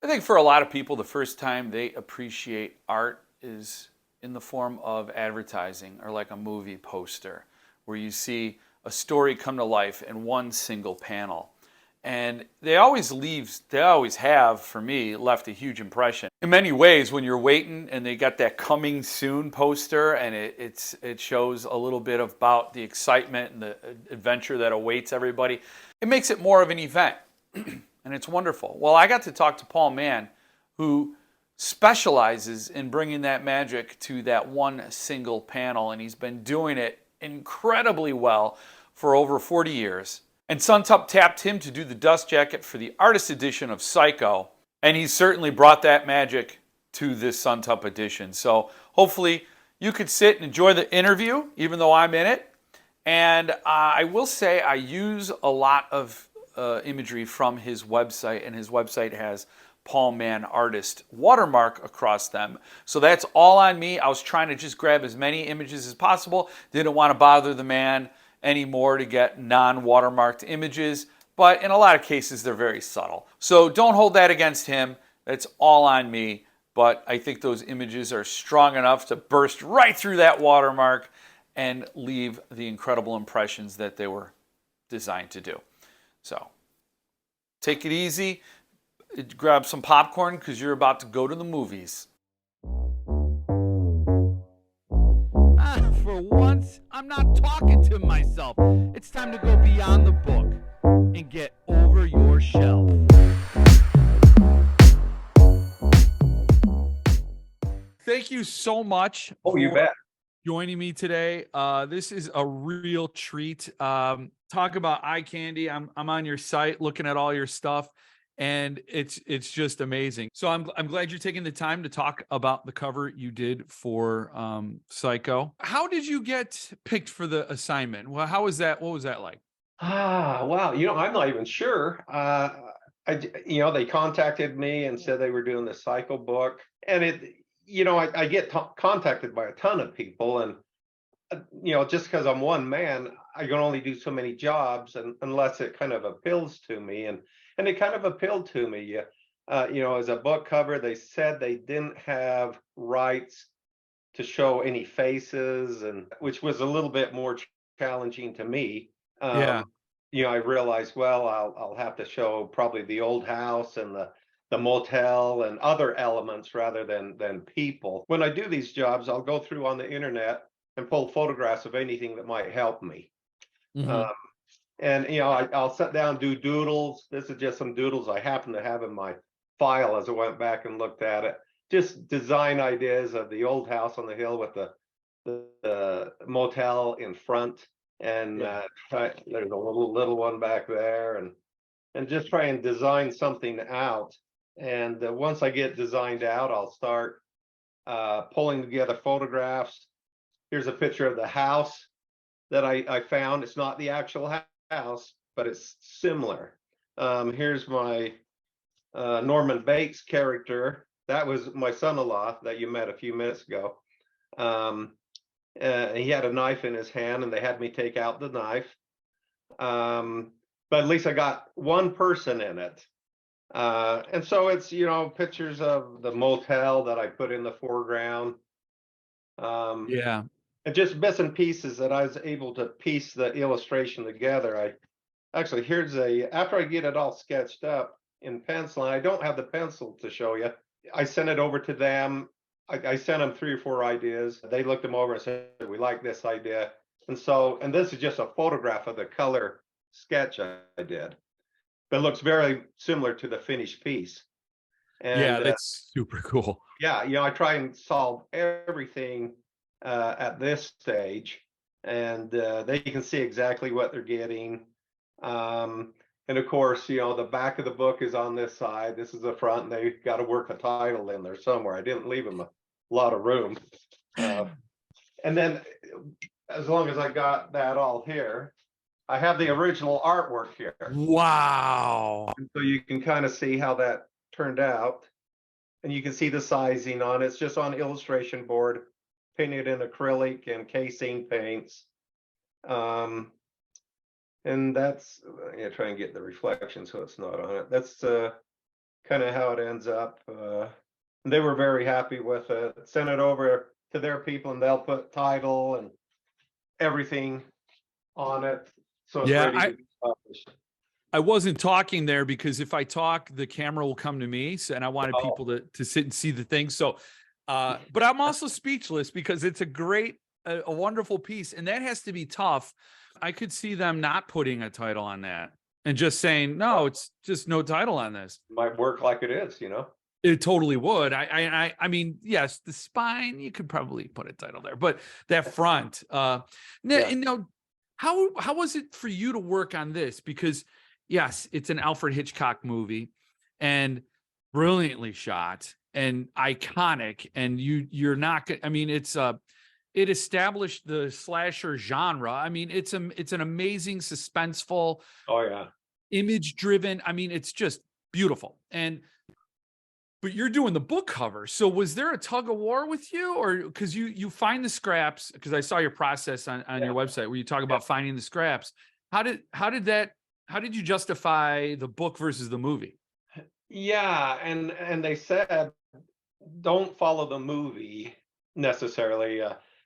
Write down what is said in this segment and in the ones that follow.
I think for a lot of people, the first time they appreciate art is in the form of advertising or like a movie poster where you see a story come to life in one single panel. And they always have, for me, left a huge impression. In many ways, when you're waiting and they got that coming soon poster and it shows a little bit about the excitement and the adventure that awaits everybody, it makes it more of an event. And it's wonderful. Well, I got to talk to Paul Mann, who specializes in bringing that magic to that one single panel, and he's been doing it incredibly well for over 40 years. And Suntup tapped him to do the dust jacket for the artist edition of Psycho, and he's certainly brought that magic to this Suntup edition. So hopefully you could sit and enjoy the interview, even though I'm in it. And I will say I use a lot of imagery from his website, and his website has Paul Mann artist watermark across them. So that's all on me. I was trying to just grab as many images as possible. Didn't want to bother the man anymore to get non-watermarked images, but in a lot of cases they're very subtle. So don't hold that against him. That's all on me, but I think those images are strong enough to burst right through that watermark and leave the incredible impressions that they were designed to do. So take it easy, grab some popcorn because you're about to go to the movies. For once, I'm not talking to myself. It's time to go beyond the book and get over your shelf. Thank you so much Oh, you bet. joining me today. This is a real treat. Talk about eye candy. I'm on your site looking at all your stuff, and it's just amazing. So I'm glad you're taking the time to talk about the cover you did for Psycho. How did you get picked for the assignment? Well, how was that? What was that like? Wow. I'm not even sure. They contacted me and said they were doing the Psycho book, and I get contacted by a ton of people, and just because I'm one man, I can only do so many jobs, and unless it kind of appeals to me, and it kind of appealed to me. As a book cover, they said they didn't have rights to show any faces, and which was a little bit more challenging to me. Yeah. I realized, well, I'll have to show probably the old house and the motel and other elements rather than people. When I do these jobs, I'll go through on the internet and pull photographs of anything that might help me. Mhm. Um, and I'll sit down, do doodles. This is just some doodles I happen to have in my file as I went back and looked at it. Just design ideas of the old house on the hill with the motel in front, and Yeah. there's a little one back there, and just try and design something out. And once I get designed out, I'll start pulling together photographs. Here's a picture of the house that I found. It's not the actual house, but it's similar. Here's my Norman Bates character. That was my son-in-law that you met a few minutes ago. He had a knife in his hand, and they had me take out the knife. But at least I got one person in it. And so it's, pictures of the motel that I put in the foreground. Yeah. And just bits and pieces that I was able to piece the illustration together. After I get it all sketched up in pencil, and I don't have the pencil to show you, I sent it over to them. I sent them 3 or 4 ideas. They looked them over and said, we like this idea. And this is just a photograph of the color sketch I did. But it looks very similar to the finished piece. Yeah, And that's super cool. yeah, I try and solve everything at this stage, and they can see exactly what they're getting. And of course, the back of the book is on this side. This is the front, and they got to work a title in there somewhere. I didn't leave them a lot of room. And then, as long as I got that all here, I have the original artwork here. Wow. And so you can kind of see how that turned out. And you can see the sizing on it. It's just on illustration board, painted in acrylic and casing paints. And that's, try and get the reflection so it's not on it. That's kind of how it ends up. They were very happy with it. Sent it over to their people, and they'll put title and everything on it, so it's Yeah, ready to be published. I wasn't talking there because if I talk, the camera will come to me. So, and I wanted Oh, people to sit and see the thing. So, but I'm also speechless because it's a great, a wonderful piece. And that has to be tough. I could see them not putting a title on that and just saying, no, it's just no title on this. might work like it is, you know. It totally would. I mean, yes, the spine, you could probably put a title there, but that front, Yeah. and now how was it for you to work on this? Because yes, it's an Alfred Hitchcock movie and brilliantly shot and iconic. And you're not I mean, it established the slasher genre. I mean, it's an amazing, suspenseful, Oh yeah. image driven. I mean, it's just beautiful. But you're doing the book cover. So was there a tug of war with you, or because you find the scraps? Because I saw your process on Yeah. your website where you talk about finding the scraps. How did you justify the book versus the movie? Yeah, and they said don't follow the movie necessarily.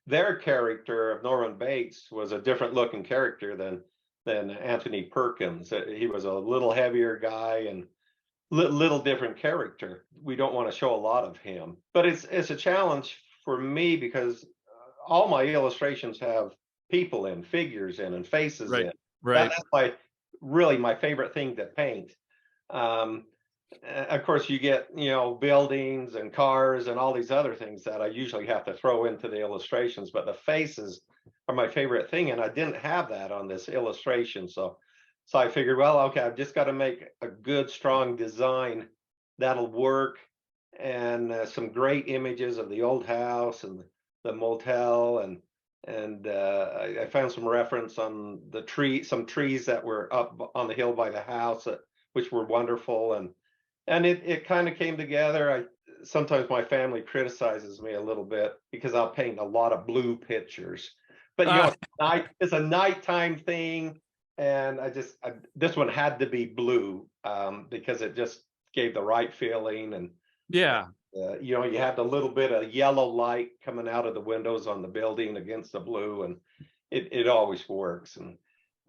Their character of Norman Bates was a different looking character than Anthony Perkins. He was a little heavier guy and little different character. We don't want to show a lot of him, but it's a challenge for me because all my illustrations have people in, figures in, and faces Right, in. right. That's really my favorite thing to paint. Um, of course, you get, buildings and cars and all these other things that I usually have to throw into the illustrations, but the faces are my favorite thing, and I didn't have that on this illustration. So I figured, well, okay, I've just got to make a good, strong design that'll work, and some great images of the old house and the motel, and I found some reference on some trees that were up on the hill by the house, which were wonderful, and it kind of came together. Sometimes my family criticizes me a little bit because I'll paint a lot of blue pictures, but it's a nighttime thing, and this one had to be blue because it just gave the right feeling, and Yeah. you had a little bit of yellow light coming out of the windows on the building against the blue, and it always works. And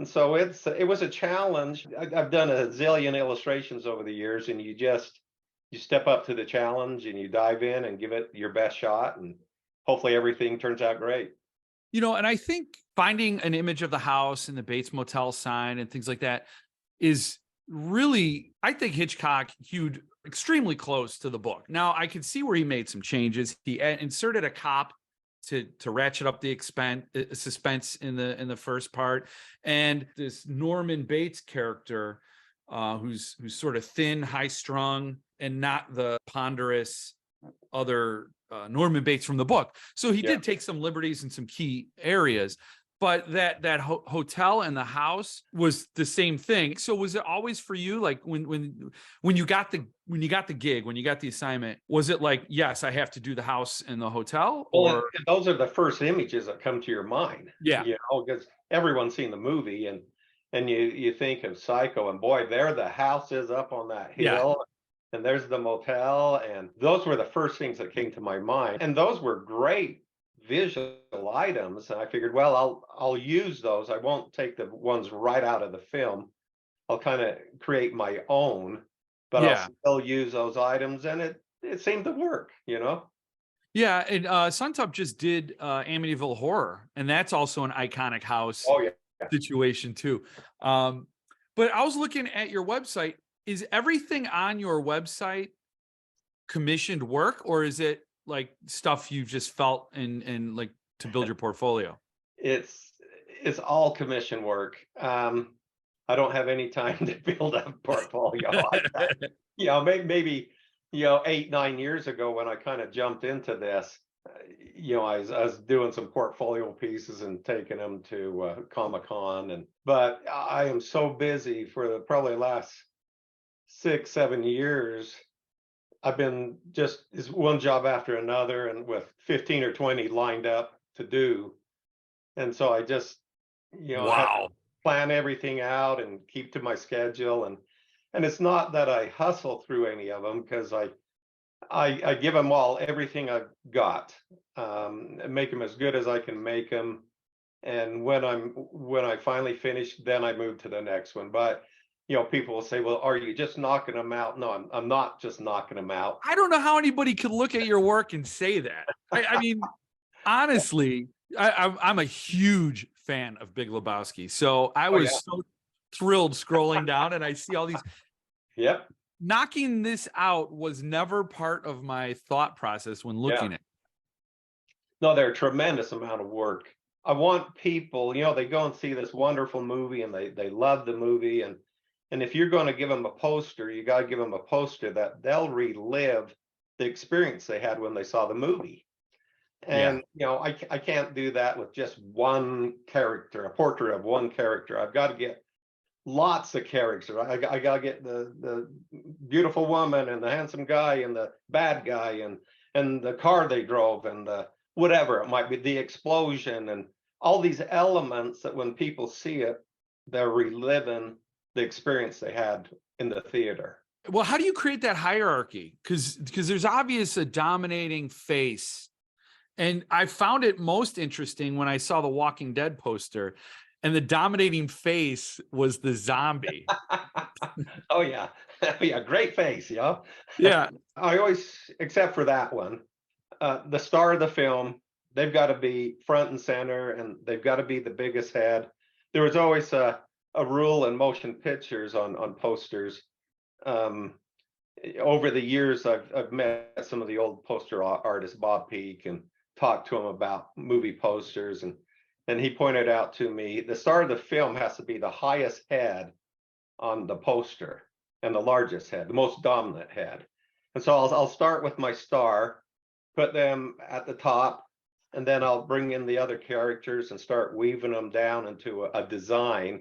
so it was a challenge. I've done a zillion illustrations over the years, and you step up to the challenge and you dive in and give it your best shot, and hopefully everything turns out great. And I think finding an image of the house and the Bates Motel sign and things like that is really, I think Hitchcock hewed extremely close to the book. Now I can see where he made some changes. He inserted a cop to ratchet up the suspense in the first part, and this Norman Bates character, who's sort of thin, high strung, and not the ponderous other Norman Bates from the book. So he did take some liberties in some key areas, but that hotel and the house was the same thing. So was it always for you, like when you got the gig, when you got the assignment, was it like, yes, I have to do the house and the hotel? Well, Or and those are the first images that come to your mind. Yeah. Because everyone's seen the movie, and you think of Psycho, and boy, there the house is up on that hill. And there's the motel, and those were the first things that came to my mind, and those were great visual items. And I figured, well, I'll use those. I won't take the ones right out of the film. I'll kind of create my own, but I'll still use those items, and it seemed to work. Yeah, and Suntup just did Amityville Horror, and that's also an iconic house Oh yeah. situation too. But I was looking at your website. Is everything on your website commissioned work, or is it like stuff you just felt and like to build your portfolio? It's all commission work. I don't have any time to build a portfolio. Maybe 8-9 years ago when I kind of jumped into this, I was doing some portfolio pieces and taking them to Comic-Con, but I am so busy for probably the last 6-7 years. I've been just one job after another, and with 15 or 20 lined up to do. And so I just, I have to plan everything out and keep to my schedule. And it's not that I hustle through any of them, because I give them all everything I've got, and make them as good as I can make them. And when I finally finish, then I move to the next one. But people will say, "Well, are you just knocking them out?" No, I'm not just knocking them out. I don't know how anybody could look at your work and say that. I mean, honestly, I'm a huge fan of Big Lebowski. So I Oh was yeah, so thrilled scrolling down and I see all these. yep, Knocking this out was never part of my thought process when yeah. looking at. No, they're a tremendous amount of work. I want people, they go and see this wonderful movie and they love the movie, and if you're going to give them a poster, you got to give them a poster that they'll relive the experience they had when they saw the movie. Yeah. And I can't do that with just one character, a portrait of one character. I've got to get lots of characters. I got to get the beautiful woman and the handsome guy and the bad guy and the car they drove and the whatever it might be, the explosion and all these elements that when people see it, they're reliving the experience they had in the theater. Well, how do you create that hierarchy? Because there's obvious a dominating face. And I found it most interesting when I saw the Walking Dead poster and the dominating face was the zombie. Oh yeah. Yeah, great face, Yeah. I always, except for that one, the star of the film, they've got to be front and center, and they've got to be the biggest head. There was always a rule in motion pictures on posters. Um, Over the years, I've met some of the old poster artists, Bob Peak, and talked to him about movie posters, and he pointed out to me the star of the film has to be the highest head on the poster and the largest head, the most dominant head. And so I'll start with my star, put them at the top, and then I'll bring in the other characters and start weaving them down into a design.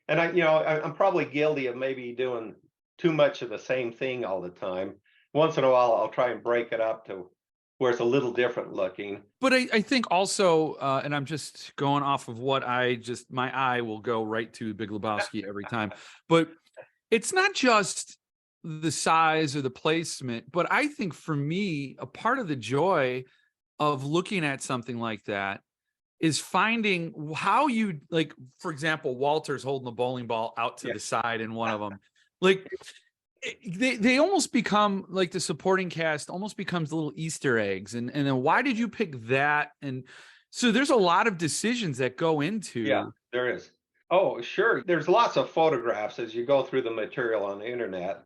And I'm probably guilty of maybe doing too much of the same thing all the time. Once in a while, I'll try and break it up to where it's a little different looking. But I think also, and I'm just going off of what my eye will go right to Big Lebowski every time. But it's not just the size or the placement, but I think for me, a part of the joy of looking at something like that is finding how you, like, for example, Walter's holding the bowling ball out to Yeah. the side in one of them. Like, they almost become like the supporting cast almost becomes little Easter eggs. And then why did you pick that? And so there's a lot of decisions that go into. Yeah, there is. Oh, sure. There's lots of photographs as you go through the material on the internet,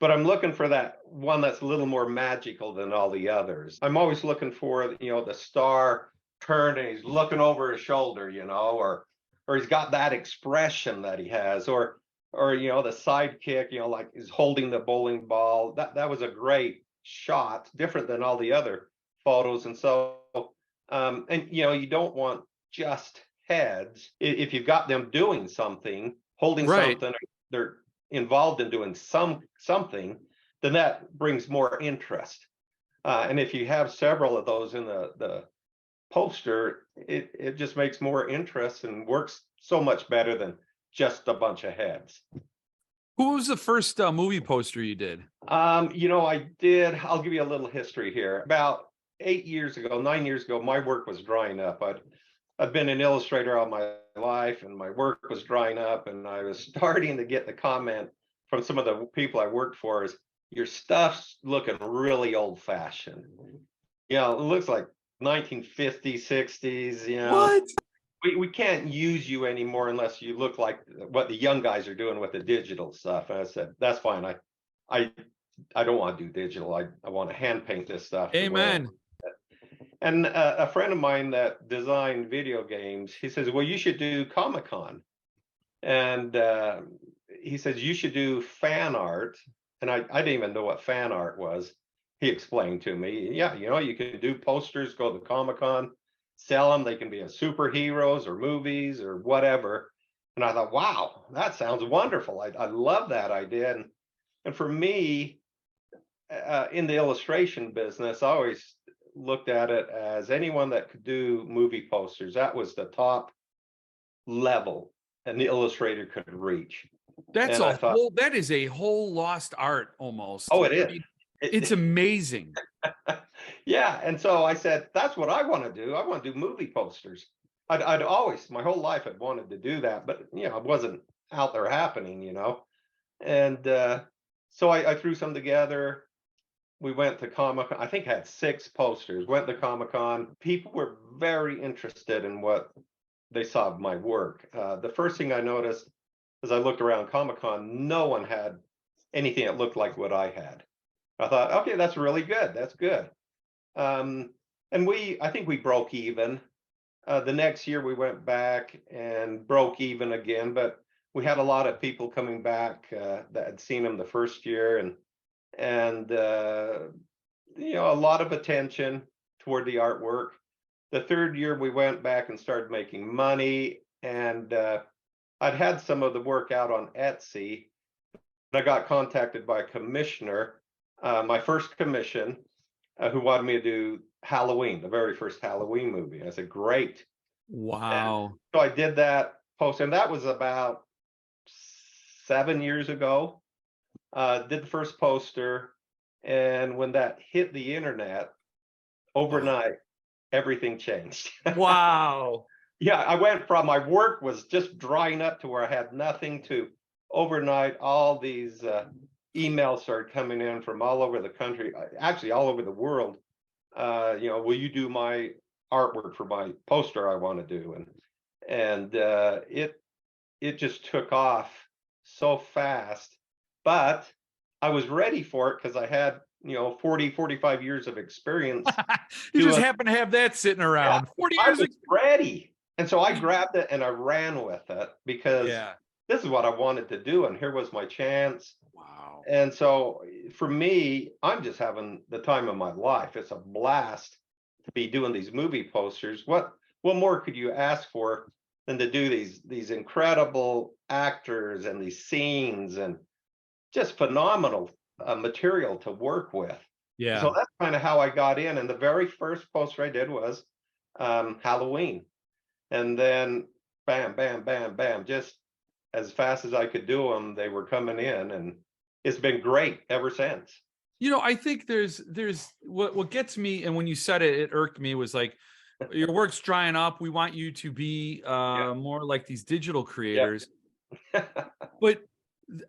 but I'm looking for that one that's a little more magical than all the others. I'm always looking for, the star turned and he's looking over his shoulder, or he's got that expression that he has, or the sidekick, like is holding the bowling ball. That was a great shot, different than all the other photos. And so, and you don't want just heads. If you've got them doing something, holding Right. something, they're involved in doing something, then that brings more interest. And if you have several of those in the poster, it just makes more interest and works so much better than just a bunch of heads. Who was the first movie poster you did? I did. I'll give you a little history here. About 9 years ago, my work was drying up. I've been an illustrator all my life, and my work was drying up, and I was starting to get the comment from some of the people I worked for is, your stuff's looking really old-fashioned. It looks like 1950s, 60s, What? we can't use you anymore unless you look like what the young guys are doing with the digital stuff. And I said, that's fine. I don't want to do digital. I want to hand paint this stuff. Amen. And a friend of mine that designed video games, he says, well, you should do Comic-Con. And he says, you should do fan art. And I didn't even know what fan art was. He explained to me, yeah, you can do posters, go to Comic-Con, sell them. They can be as superheroes or movies or whatever. And I thought, wow, that sounds wonderful. I love that idea. And for me, in the illustration business, I always looked at it as anyone that could do movie posters. That was the top level an illustrator could reach. That's And I thought, that is a whole lost art almost. oh, it I is. mean, it's amazing. Yeah. And so I said, that's what I want to do. I want to do movie posters. I'd always, my whole life, I'd wanted to do that, but it wasn't out there happening. And so I threw some together. We went to Comic-Con. I think I had 6 posters. Went to Comic-Con. People were very interested in what they saw of my work. The first thing I noticed as I looked around Comic-Con, no one had anything that looked like what I had. I thought, okay, that's really good. That's good. And I think we broke even. The next year we went back and broke even again, but we had a lot of people coming back that had seen them the first year, and a lot of attention toward the artwork. The third year we went back and started making money, and I'd had some of the work out on Etsy. I got contacted by a commissioner, my first commission, who wanted me to do Halloween, the very first Halloween movie. I said, great. Wow. And so I did that post, and that was about 7 years ago. Did the first poster, and when that hit the internet overnight, everything changed. Wow. Yeah, I went from my work was just drying up to where I had nothing to overnight. All these emails started coming in from all over the country, actually all over the world. Will you do my artwork for my poster I want to do? And it just took off so fast. But I was ready for it because I had 45 years of experience. You just happen to have that sitting around. 40 I years was ready. And so I grabbed it and I ran with it because this is what I wanted to do. And here was my chance. Wow. And so for me, I'm just having the time of my life. It's a blast to be doing these movie posters. What more could you ask for than to do these incredible actors and these scenes and just phenomenal material to work with? Yeah. So that's kind of how I got in. And the very first poster I did was Halloween. And then bam, bam, bam, bam, just as fast as I could do them, they were coming in, and it's been great ever since. I think there's what gets me, and when you said it, it irked me, was like, your work's drying up. We want you to be more like these digital creators. But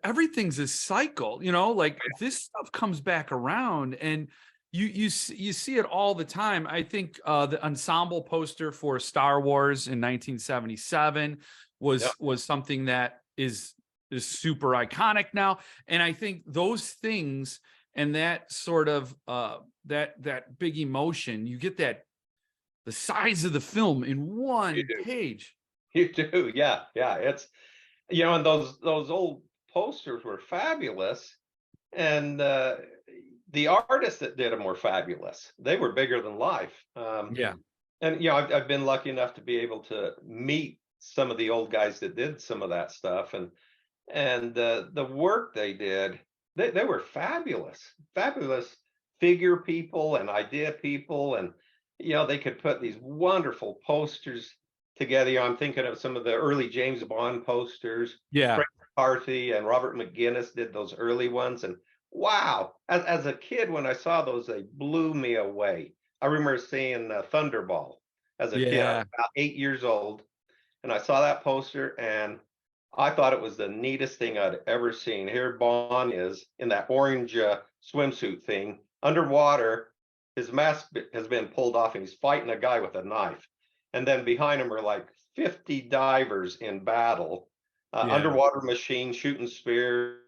everything's a cycle, like this stuff comes back around, and you see it all the time. I think the ensemble poster for Star Wars in 1977 was something that is super iconic now. And I think those things and that sort of that big emotion, you get the size of the film in one page. You do, yeah. It's and those old posters were fabulous, and the artists that did them were fabulous. They were bigger than life. And I've been lucky enough to be able to meet some of the old guys that did some of that stuff, and the work they did, they were fabulous figure people and idea people, and they could put these wonderful posters together. I'm thinking of some of the early James Bond posters. Frank McCarthy and Robert McGinnis did those early ones, and wow, as a kid, when I saw those, they blew me away. I remember seeing Thunderball as a kid. I was about 8 years old, and I saw that poster, and I thought it was the neatest thing I'd ever seen. Here Bond is in that orange swimsuit thing, underwater. His mask has been pulled off, and he's fighting a guy with a knife. And then behind him are like 50 divers in battle, underwater machines shooting spears,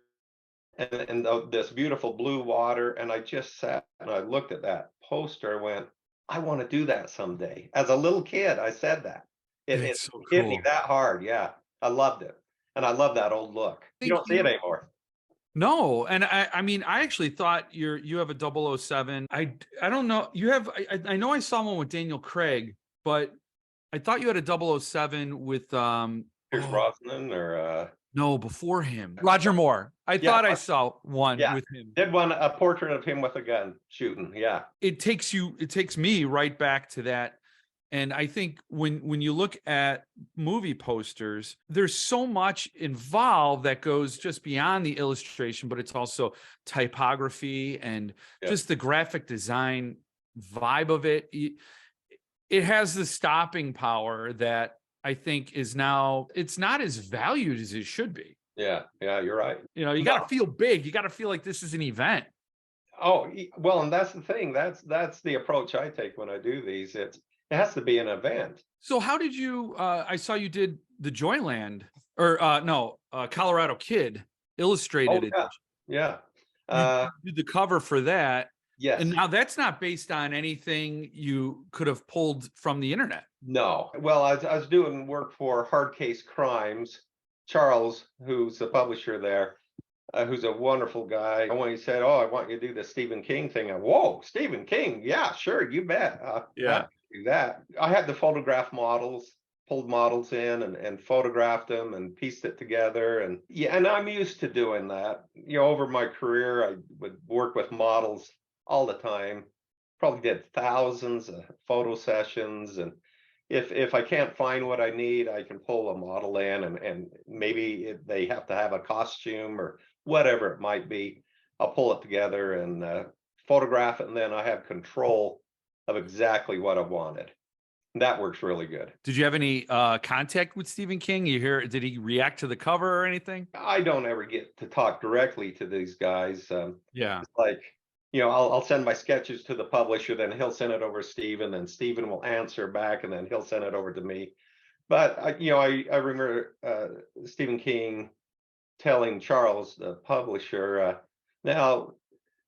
and this beautiful blue water. And I just sat and I looked at that poster. I went, I want to do that someday. As a little kid, I said that. It so hit me that hard. Yeah, I loved it. And I love that old look. You don't see it anymore. No, and I mean, I actually thought you have a 007. I don't know. You have, I know I saw one with Daniel Craig, but I thought you had a 007 with Pierce Brosnan or no, before him, Roger Moore. I thought I saw one with him. Did a portrait of him with a gun shooting. Yeah. It takes me right back to that. And I think when you look at movie posters, there's so much involved that goes just beyond the illustration, but it's also typography and Yep. just the graphic design vibe of it. It has the stopping power that I think is now, it's not as valued as it should be. Yeah, you're right. You know, you No. got to feel big. You got to feel like this is an event. Oh, well, and that's the thing. That's the approach I take when I do these. It has to be an event. So how did you, I saw you did the Joyland or Colorado Kid illustrated Oh, edition. yeah. You did the cover for that. Yes. And now that's not based on anything you could have pulled from the internet. No. Well, I was doing work for Hard Case Crimes. Charles, who's the publisher there, who's a wonderful guy. When he said, "Oh, I want you to do the Stephen King thing," whoa, Stephen King? Yeah, sure, you bet. Yeah. I'd do that. I had to photograph models, pulled models in and photographed them and pieced it together. And yeah, and I'm used to doing that. You know, over my career, I would work with models all the time. Probably did thousands of photo sessions, and if I can't find what I need, I can pull a model in, and maybe they have to have a costume or whatever it might be. I'll pull it together and photograph it, and then I have control of exactly what I wanted. That works really good. Did you have any contact with Stephen King? Did he react to the cover or anything? I don't ever get to talk directly to these guys. Yeah. It's like, you know, I'll send my sketches to the publisher, then he'll send it over to Stephen, then Stephen will answer back, and then he'll send it over to me. But I remember Stephen King telling Charles, the publisher, now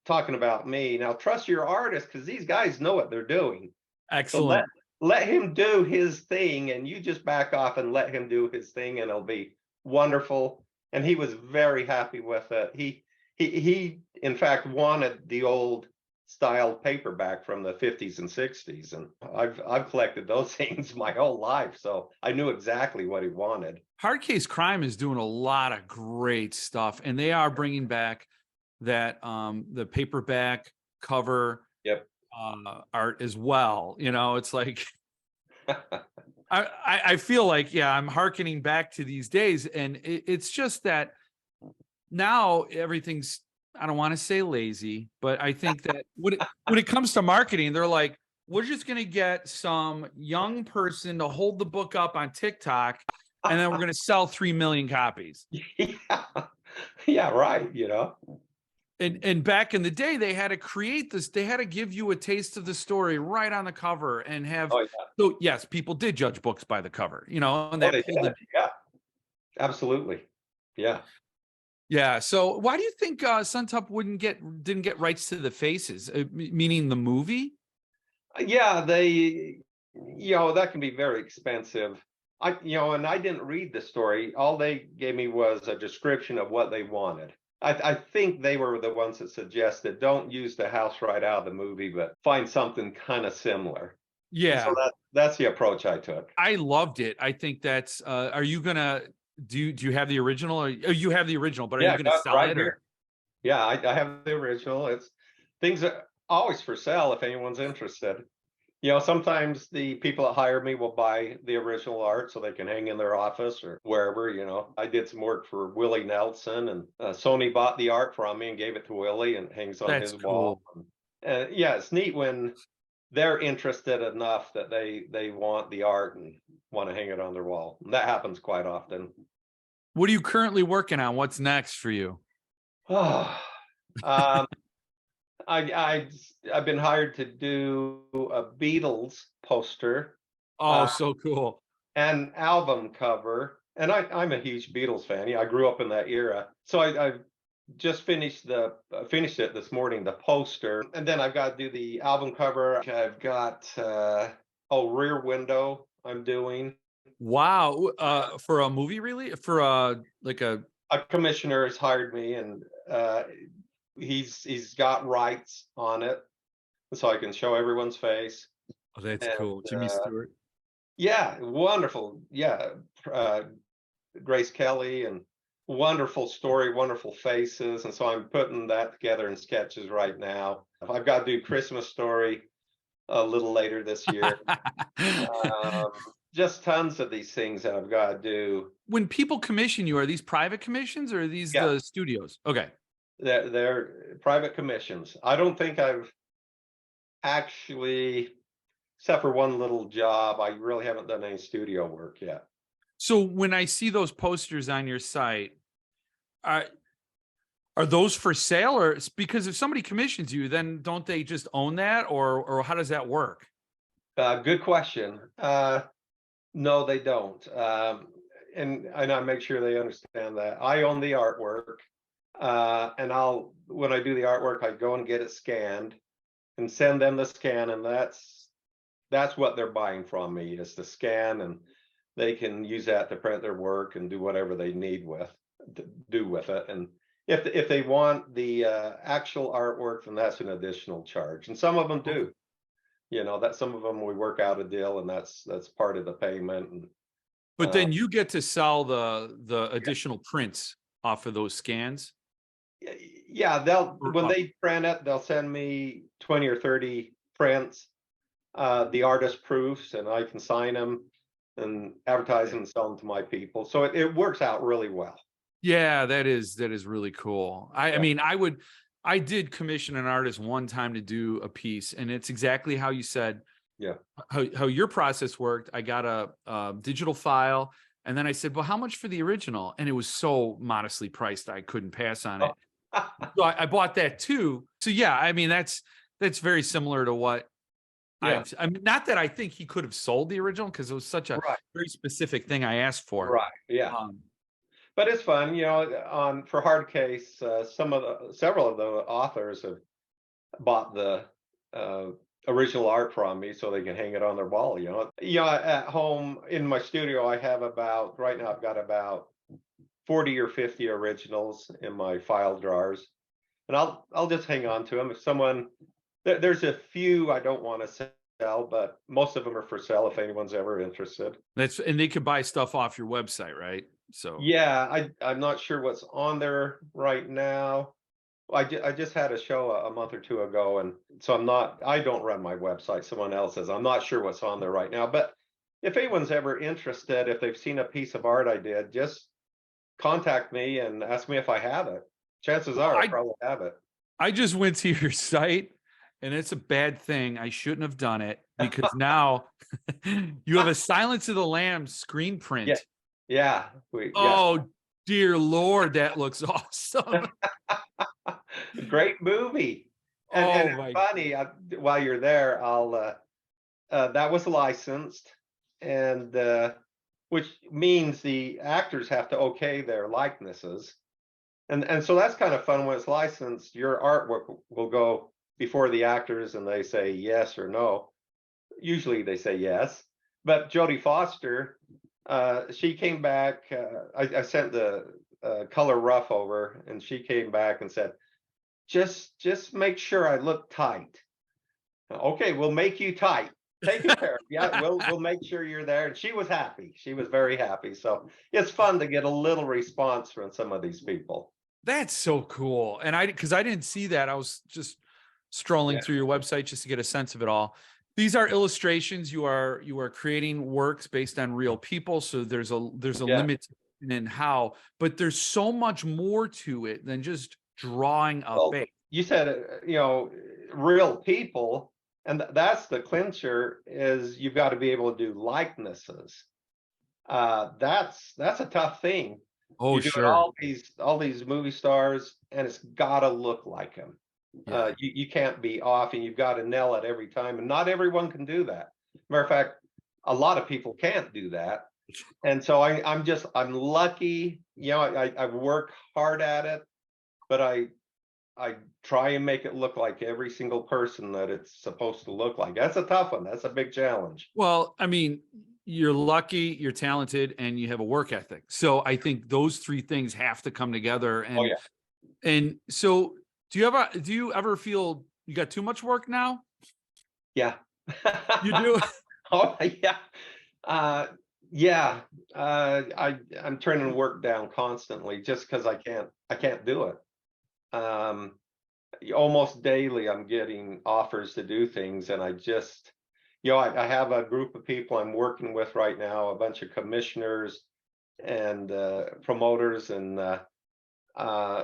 talking about me, now trust your artist because these guys know what they're doing. Excellent. So let him do his thing, and you just back off and let him do his thing, and it'll be wonderful. And he was very happy with it. He in fact wanted the old style paperback from the 50s and 60s, and I've collected those things my whole life, so I knew exactly what he wanted. Hard Case Crime is doing a lot of great stuff, and they are bringing back that the paperback cover Yep. art as well. You know, it's like I feel like, yeah, I'm hearkening back to these days, and it's just that now everything's, I don't want to say lazy, but I think that when it comes to marketing, they're like, we're just going to get some young person to hold the book up on TikTok, and then we're going to sell 3 million copies. Yeah, right. You know, And back in the day, they had to create this. They had to give you a taste of the story right on the cover and have. Oh, yeah. So yes, people did judge books by the cover, you know, and that pulled it. Yeah, absolutely. Yeah. Yeah. So why do you think Suntup didn't get rights to the faces, meaning the movie? Yeah, they, that can be very expensive. And I didn't read the story. All they gave me was a description of what they wanted. I think they were the ones that suggested don't use the house right out of the movie, but find something kind of similar. Yeah. So that's the approach I took. I loved it. I think that's, are you going to, do you have the original, or you have the original, but are you going to sell right it? Here. Yeah, I have the original. Things are always for sale if anyone's interested. Sometimes the people that hire me will buy the original art so they can hang in their office or wherever. I did some work for Willie Nelson, and Sony bought the art from me and gave it to Willie, and hangs on his wall. And yeah, it's neat when they're interested enough that they want the art and want to hang it on their wall. And that happens quite often. What are you currently working on? What's next for you? I've been hired to do a Beatles poster. Oh, so cool. An album cover. And I'm a huge Beatles fan. I grew up in that era. So I just finished it this morning, the poster. And then I've got to do the album cover. I've got Rear Window I'm doing. Wow. For a movie, really? For a commissioner has hired me, and he's got rights on it, so I can show everyone's face. Oh, that's cool. Jimmy Stewart. Yeah, wonderful. Yeah, Grace Kelly, and wonderful story, wonderful faces. And so I'm putting that together in sketches right now. I've got to do Christmas Story a little later this year. Um, just tons of these things that I've got to do. When people commission you, are these private commissions or are these Yeah, the studios? Okay. they're private commissions. I don't think I've actually, except for one little job, I really haven't done any studio work yet. So when I see those posters on your site, are are those for sale, or because if somebody commissions you, then don't they just own that, or how does that work? Good question. No, they don't. And I make sure they understand that I own the artwork. And when I do the artwork, I go and get it scanned and send them the scan, and that's what they're buying from me is the scan, and they can use that to print their work and do whatever they need to do with it. And if they want the actual artwork, then that's an additional charge, and some of them do. That some of them we work out a deal, and that's part of the payment. And But uh, then you get to sell the additional prints off of those scans. yeah, Or when they print it, they'll send me 20 or 30 prints, the artist proofs, and I can sign them and advertise them and sell them to my people. So it works out really well. Yeah, that is really cool. I Yeah. mean, I did commission an artist one time to do a piece, and it's exactly how you said. Yeah. How your process worked. I got a digital file, and then I said, "Well, how much for the original?" And it was so modestly priced, I couldn't pass on it. So I bought that too. So yeah, I mean that's very similar to what Yeah. I mean, not that I think he could have sold the original because it was such a Right. very specific thing I asked for. Right. Yeah. Um, But it's fun, on for hard case, several of the authors have bought the uh, original art from me so they can hang it on their wall. At home in my studio, I have right now I've got about 40 or 50 originals in my file drawers, and I'll just hang on to them. If there's a few I don't want to sell, but most of them are for sale if anyone's ever interested. and they could buy stuff off your website, right? So Yeah, I'm not sure what's on there right now. I just had a show a month or two ago, and so I don't run my website. Someone else is. I'm not sure what's on there right now, but if anyone's ever interested, if they've seen a piece of art I did, just contact me and ask me if I have it. Chances are I probably have it. I just went to your site, and it's a bad thing. I shouldn't have done it because now you have a Silence of the Lambs screen print. Yeah. Yeah. Oh, dear Lord, that looks awesome. Great movie. And it's funny, while you're there, that was licensed, and which means the actors have to okay their likenesses. And so that's kind of fun when it's licensed. Your artwork will go before the actors, and they say yes or no. Usually they say yes. But Jodie Foster, she came back. I sent the color rough over, and she came back and said, just make sure I look tight. Okay, we'll make you tight. Take care of it. Yeah, we'll make sure you're there. And she was happy. She was very happy. So it's fun to get a little response from some of these people. That's so cool. And because I didn't see that. I was just strolling through your website just to get a sense of it all. These are illustrations. You are creating works based on real people. So there's a limit in how, but there's so much more to it than just drawing a face. You said, real people, and that's the clincher, is you've got to be able to do likenesses. That's a tough thing. Oh, sure. All these movie stars, and it's got to look like them. Yeah. You can't be off, and you've got to nail it every time, and not everyone can do that. Matter of fact, a lot of people can't do that. And so I'm lucky. I work hard at it, but I try and make it look like every single person that it's supposed to look like. That's a tough one. That's a big challenge. Well, I mean, you're lucky, you're talented, and you have a work ethic. So I think those three things have to come together. And and so do you ever feel you got too much work now? Yeah. You do? Oh yeah. Yeah. I'm turning work down constantly just because I can't do it. almost daily I'm getting offers to do things, and I just, I have a group of people I'm working with right now, a bunch of commissioners and promoters, and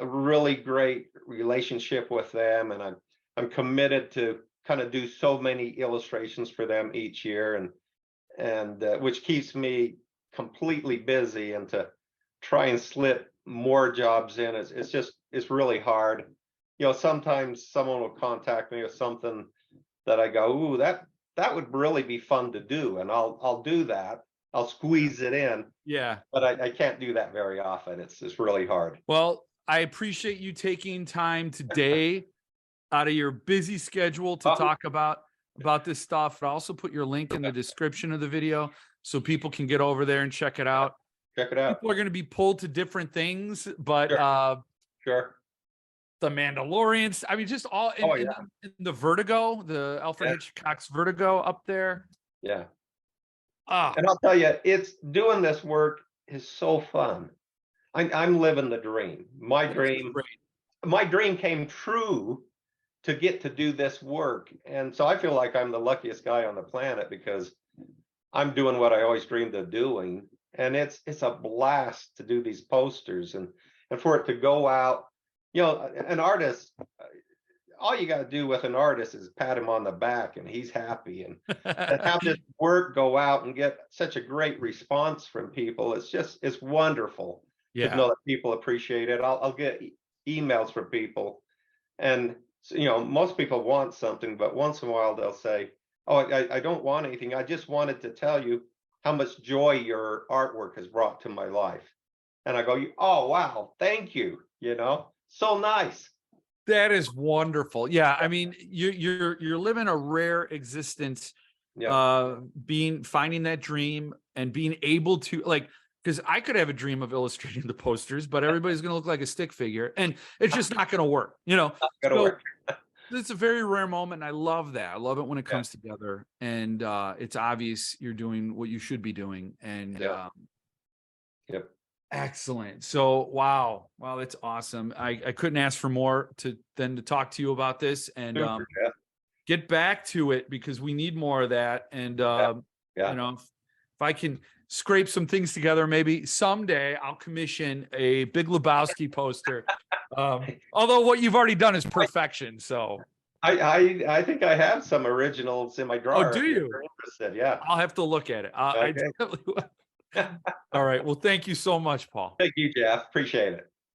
really great relationship with them, and I'm committed to kind of do so many illustrations for them each year, and which keeps me completely busy, and to try and slip more jobs in, it's really hard. Sometimes someone will contact me with something that I go, ooh, that would really be fun to do, and I'll do that. I'll squeeze it in, Yeah. but I can't do that very often. It's really hard. Well, I appreciate you taking time today out of your busy schedule to Oh, talk about this stuff. I'll also put your link in the description of the video so people can get over there and check it out. check it out. People are going to be pulled to different things, but Sure. Sure. the Mandalorians, I mean, just all in, Oh, in, yeah. in the Vertigo, the Alfred Yeah. Hitchcock's Vertigo up there. Yeah. Ah, And I'll tell you, it's doing this work is so fun. I'm living the dream. that's great. My dream came true to get to do this work. And so I feel like I'm the luckiest guy on the planet, because I'm doing what I always dreamed of doing. And it's a blast to do these posters, and for it to go out, an artist, all you got to do with an artist is pat him on the back and he's happy, and have this work go out and get such a great response from people. It's wonderful to Yeah. know that people appreciate it. I'll get emails from people, and most people want something, but once in a while they'll say, oh, I don't want anything, I just wanted to tell you how much joy your artwork has brought to my life. And I go, oh wow, thank you, so nice. That is wonderful. Yeah, I mean, you're living a rare existence, Yeah. finding that dream and being able to, like, because I could have a dream of illustrating the posters, but everybody's going to look like a stick figure, and it's just not going to work. Not gonna So work. it's a very rare moment, and I love that. I love it when it Yeah. comes together, and it's obvious you're doing what you should be doing, and Yeah. Yep. excellent. So wow, that's awesome. I couldn't ask for more than to talk to you about this, and Super, yeah. get back to it, because we need more of that. And Yeah. if I can scrape some things together, maybe someday I'll commission a Big Lebowski poster. Although what you've already done is perfection. So I think I have some originals in my drawer. do if you? you're interested, yeah. I'll have to look at it. I Okay. definitely will. All right. Well, thank you so much, Paul. Thank you, Jeff. Appreciate it.